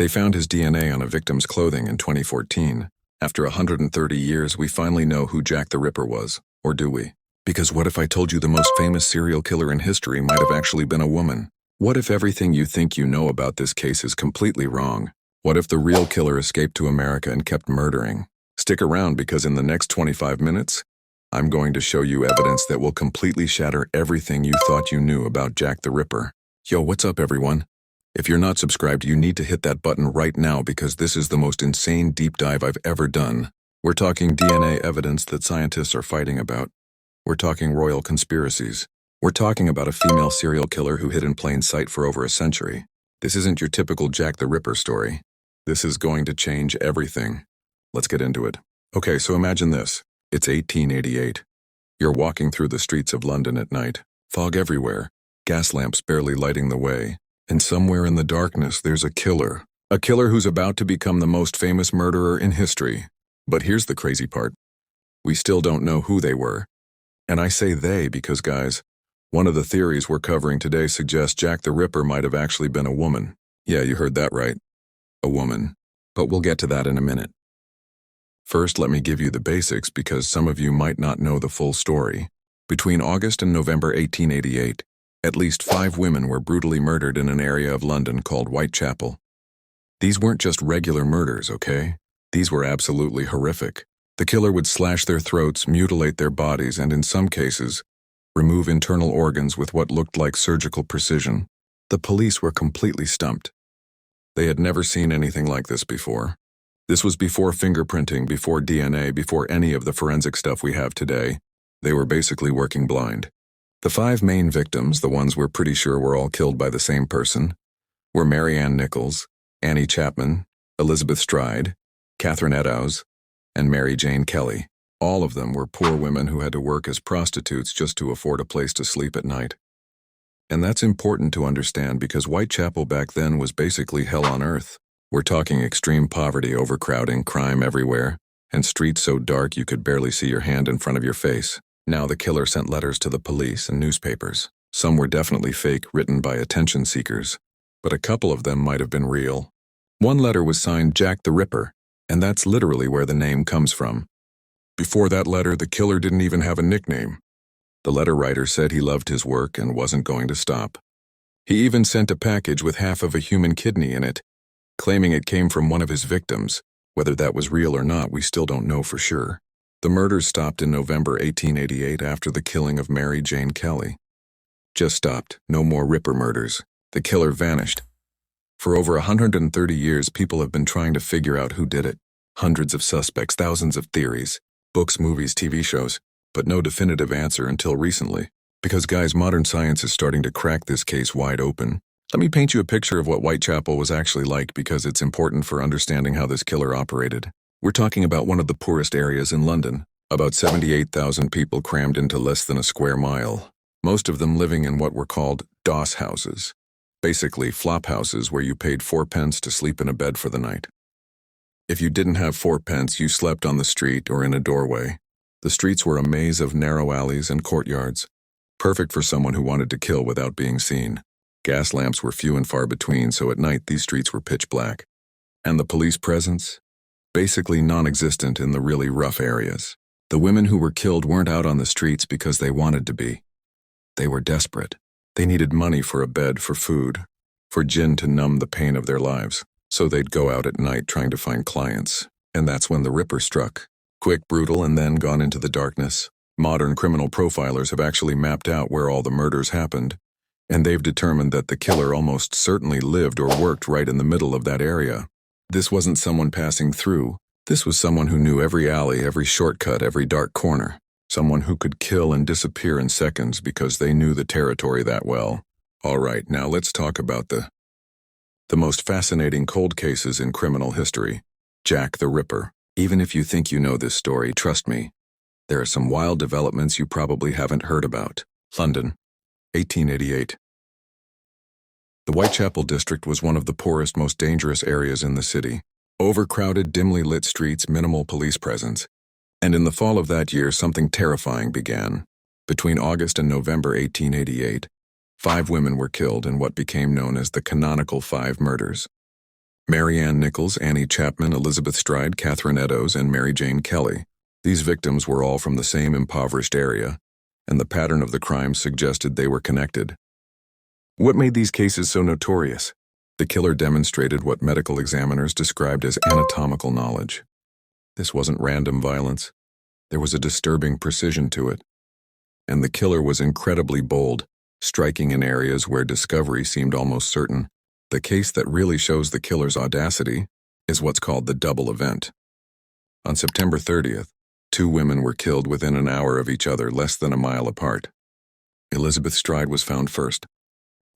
They found his DNA on a victim's clothing in 2014. After 130 years, we finally know who Jack the Ripper was. Or do we? Because what if I told you the most famous serial killer in history might have actually been a woman? What if everything you think you know about this case is completely wrong? What if the real killer escaped to America and kept murdering? Stick around because in the next 25 minutes, I'm going to show you evidence that will completely shatter everything you thought you knew about Jack the Ripper. Yo, what's up everyone? If you're not subscribed, you need to hit that button right now because this is the most insane deep dive I've ever done. We're talking DNA evidence that scientists are fighting about. We're talking royal conspiracies. We're talking about a female serial killer who hid in plain sight for over a century. This isn't your typical Jack the Ripper story. This is going to change everything. Let's get into it. Okay, so imagine this. It's 1888. You're walking through the streets of London at night. Fog everywhere. Gas lamps barely lighting the way. And somewhere in the darkness, there's a killer. A killer who's about to become the most famous murderer in history. But here's the crazy part. We still don't know who they were. And I say they because, guys, one of the theories we're covering today suggests Jack the Ripper might have actually been a woman. Yeah, you heard that right. A woman. But we'll get to that in a minute. First, let me give you the basics because some of you might not know the full story. Between August and November 1888, at least 5 women were brutally murdered in an area of London called Whitechapel. These weren't just regular murders, okay? These were absolutely horrific. The killer would slash their throats, mutilate their bodies, and in some cases, remove internal organs with what looked like surgical precision. The police were completely stumped. They had never seen anything like this before. This was before fingerprinting, before DNA, before any of the forensic stuff we have today. They were basically working blind. The 5 main victims, the ones we're pretty sure were all killed by the same person, were Mary Ann Nichols, Annie Chapman, Elizabeth Stride, Catherine Eddowes, and Mary Jane Kelly. All of them were poor women who had to work as prostitutes just to afford a place to sleep at night. And that's important to understand because Whitechapel back then was basically hell on earth. We're talking extreme poverty, overcrowding, crime everywhere, and streets so dark you could barely see your hand in front of your face. Now the killer sent letters to the police and newspapers. Some were definitely fake, written by attention seekers, but a couple of them might have been real. One letter was signed Jack the Ripper, and that's literally where the name comes from. Before that letter, the killer didn't even have a nickname. The letter writer said he loved his work and wasn't going to stop. He even sent a package with half of a human kidney in it, claiming it came from one of his victims. Whether that was real or not, we still don't know for sure. The murders stopped in November 1888 after the killing of Mary Jane Kelly. Just stopped. No more Ripper murders. The killer vanished. For over 130 years, people have been trying to figure out who did it. Hundreds of suspects, thousands of theories, books, movies, TV shows, but no definitive answer until recently. Because, guys, modern science is starting to crack this case wide open. Let me paint you a picture of what Whitechapel was actually like because it's important for understanding how this killer operated. We're talking about one of the poorest areas in London, about 78,000 people crammed into less than a square mile, most of them living in what were called doss houses, basically flop houses where you paid 4 pence to sleep in a bed for the night. If you didn't have 4 pence, you slept on the street or in a doorway. The streets were a maze of narrow alleys and courtyards, perfect for someone who wanted to kill without being seen. Gas lamps were few and far between, so at night these streets were pitch black. And the police presence? Basically non-existent in the really rough areas. The women who were killed weren't out on the streets because they wanted to be. They were desperate. They needed money for a bed, for food, for gin to numb the pain of their lives. So they'd go out at night trying to find clients. And that's when the Ripper struck. Quick, brutal, and then gone into the darkness. Modern criminal profilers have actually mapped out where all the murders happened. And they've determined that the killer almost certainly lived or worked right in the middle of that area. This wasn't someone passing through. This was someone who knew every alley, every shortcut, every dark corner. Someone who could kill and disappear in seconds because they knew the territory that well. All right, now let's talk about the most fascinating cold cases in criminal history. Jack the Ripper. Even if you think you know this story, trust me, there are some wild developments you probably haven't heard about. London, 1888. The Whitechapel district was one of the poorest, most dangerous areas in the city. Overcrowded, dimly lit streets, minimal police presence. And in the fall of that year, something terrifying began. Between August and November 1888, 5 women were killed in what became known as the canonical 5 murders. Mary Ann Nichols, Annie Chapman, Elizabeth Stride, Catherine Eddowes, and Mary Jane Kelly. These victims were all from the same impoverished area, and the pattern of the crimes suggested they were connected. What made these cases so notorious? The killer demonstrated what medical examiners described as anatomical knowledge. This wasn't random violence. There was a disturbing precision to it. And the killer was incredibly bold, striking in areas where discovery seemed almost certain. The case that really shows the killer's audacity is what's called the double event. On September 30th, 2 women were killed within an hour of each other, less than a mile apart. Elizabeth Stride was found first.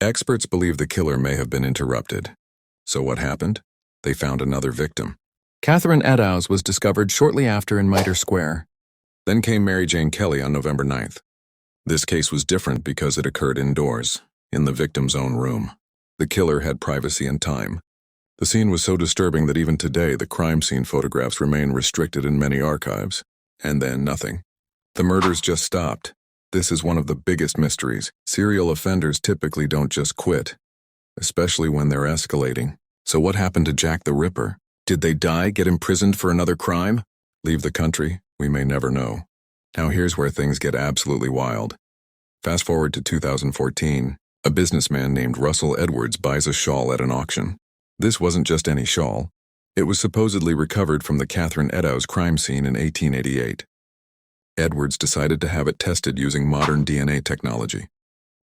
Experts believe the killer may have been interrupted. So what happened? They found another victim. Catherine Eddowes was discovered shortly after in Mitre Square. Then came Mary Jane Kelly on November 9th. This case was different because it occurred indoors, in the victim's own room. The killer had privacy and time. The scene was so disturbing that even today the crime scene photographs remain restricted in many archives. And then nothing. The murders just stopped. This is one of the biggest mysteries. Serial offenders typically don't just quit, especially when they're escalating. So what happened to Jack the Ripper? Did they die, get imprisoned for another crime? Leave the country? We may never know. Now here's where things get absolutely wild. Fast forward to 2014, a businessman named Russell Edwards buys a shawl at an auction. This wasn't just any shawl. It was supposedly recovered from the Catherine Eddowes crime scene in 1888. Edwards decided to have it tested using modern DNA technology.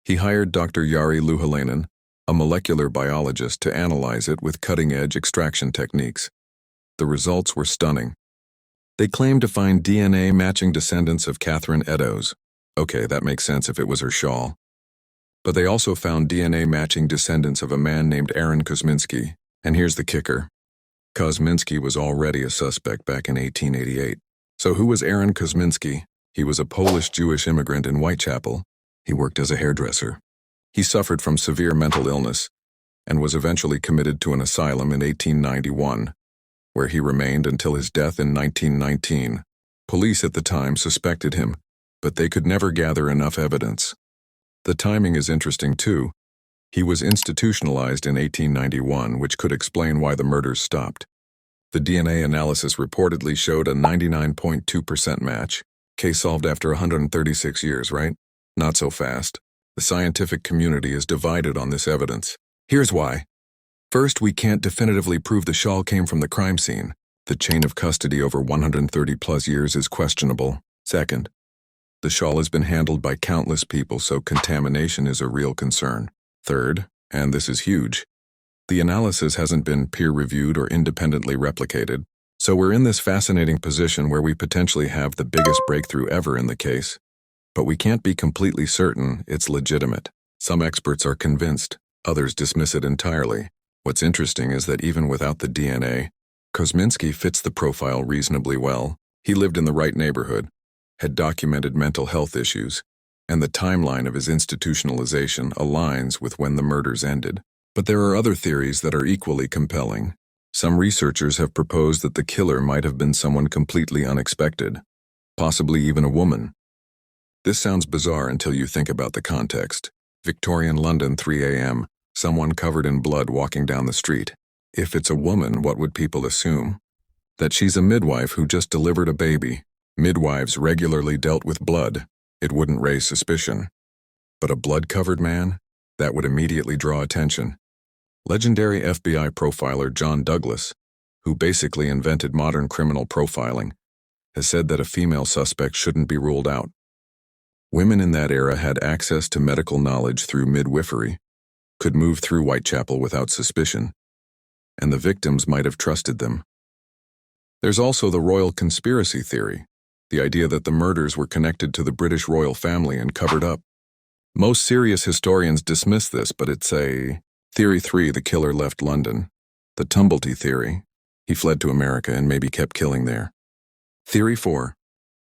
He hired Dr. Jari Louhelainen, a molecular biologist, to analyze it with cutting-edge extraction techniques. The results were stunning. They claimed to find DNA matching descendants of Catherine Eddowes. Okay, that makes sense if it was her shawl. But they also found DNA matching descendants of a man named Aaron Kosminski. And here's the kicker. Kosminski was already a suspect back in 1888. So who was Aaron Kosminski? He was a Polish Jewish immigrant in Whitechapel. He worked as a hairdresser. He suffered from severe mental illness and was eventually committed to an asylum in 1891, where he remained until his death in 1919. Police at the time suspected him, but they could never gather enough evidence. The timing is interesting too. He was institutionalized in 1891, which could explain why the murders stopped. The DNA analysis reportedly showed a 99.2% match. Case solved after 136 years, right? Not so fast. The scientific community is divided on this evidence. Here's why. First, we can't definitively prove the shawl came from the crime scene. The chain of custody over 130+ years is questionable. Second, the shawl has been handled by countless people, so contamination is a real concern. Third, and this is huge, the analysis hasn't been peer-reviewed or independently replicated, so we're in this fascinating position where we potentially have the biggest breakthrough ever in the case. But we can't be completely certain it's legitimate. Some experts are convinced, others dismiss it entirely. What's interesting is that even without the DNA, Kosminski fits the profile reasonably well. He lived in the right neighborhood, had documented mental health issues, and the timeline of his institutionalization aligns with when the murders ended. But there are other theories that are equally compelling. Some researchers have proposed that the killer might have been someone completely unexpected, possibly even a woman. This sounds bizarre until you think about the context. Victorian London, 3 a.m., someone covered in blood walking down the street. If it's a woman, what would people assume? That she's a midwife who just delivered a baby. Midwives regularly dealt with blood. It wouldn't raise suspicion. But a blood-covered man? That would immediately draw attention. Legendary FBI profiler John Douglas, who basically invented modern criminal profiling, has said that a female suspect shouldn't be ruled out. Women in that era had access to medical knowledge through midwifery, could move through Whitechapel without suspicion, and the victims might have trusted them. There's also the royal conspiracy theory, the idea that the murders were connected to the British royal family and covered up. Most serious historians dismiss this, but it's a Theory 3, the killer left London. The Tumblety theory, he fled to America and maybe kept killing there. Theory 4,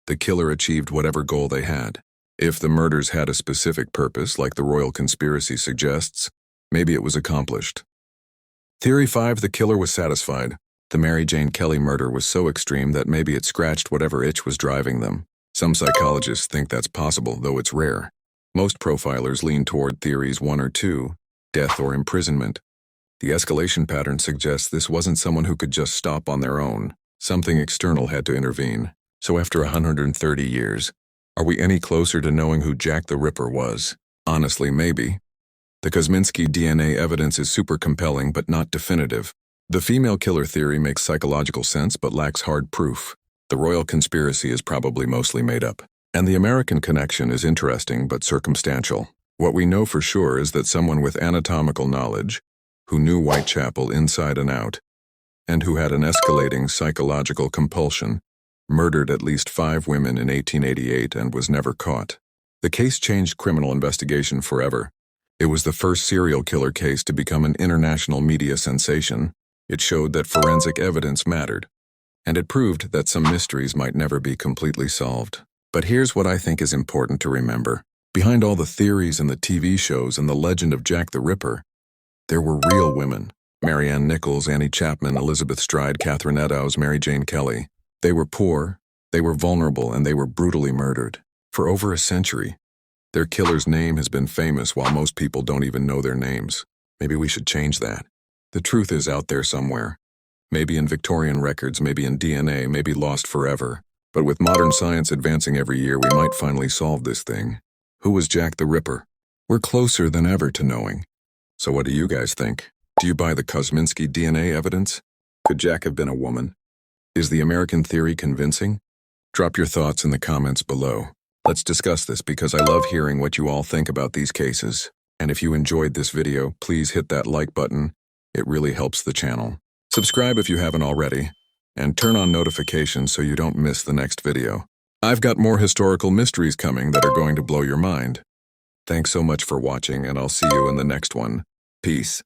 the killer achieved whatever goal they had. If the murders had a specific purpose, like the royal conspiracy suggests, maybe it was accomplished. Theory 5, the killer was satisfied. The Mary Jane Kelly murder was so extreme that maybe it scratched whatever itch was driving them. Some psychologists think that's possible, though it's rare. Most profilers lean toward theories 1 or 2, death or imprisonment. The escalation pattern suggests this wasn't someone who could just stop on their own. Something external had to intervene. So after 130 years, are we any closer to knowing who Jack the Ripper was? Honestly, maybe. The Kosminski DNA evidence is super compelling but not definitive. The female killer theory makes psychological sense but lacks hard proof. The royal conspiracy is probably mostly made up. And the American connection is interesting but circumstantial. What we know for sure is that someone with anatomical knowledge, who knew Whitechapel inside and out, and who had an escalating psychological compulsion, murdered at least 5 women in 1888 and was never caught. The case changed criminal investigation forever. It was the first serial killer case to become an international media sensation. It showed that forensic evidence mattered, and it proved that some mysteries might never be completely solved. But here's what I think is important to remember. Behind all the theories and the TV shows and the legend of Jack the Ripper, there were real women. Marianne Nichols, Annie Chapman, Elizabeth Stride, Catherine Eddowes, Mary Jane Kelly. They were poor, they were vulnerable, and they were brutally murdered. For over a century, their killer's name has been famous while most people don't even know their names. Maybe we should change that. The truth is out there somewhere. Maybe in Victorian records, maybe in DNA, maybe lost forever. But with modern science advancing every year, we might finally solve this thing. Who was Jack the Ripper? We're closer than ever to knowing. So what do you guys think? Do you buy the Kosminski DNA evidence? Could Jack have been a woman? Is the American theory convincing? Drop your thoughts in the comments below. Let's discuss this because I love hearing what you all think about these cases. And if you enjoyed this video, please hit that like button. It really helps the channel. Subscribe if you haven't already, and turn on notifications so you don't miss the next video. I've got more historical mysteries coming that are going to blow your mind. Thanks so much for watching, and I'll see you in the next one. Peace.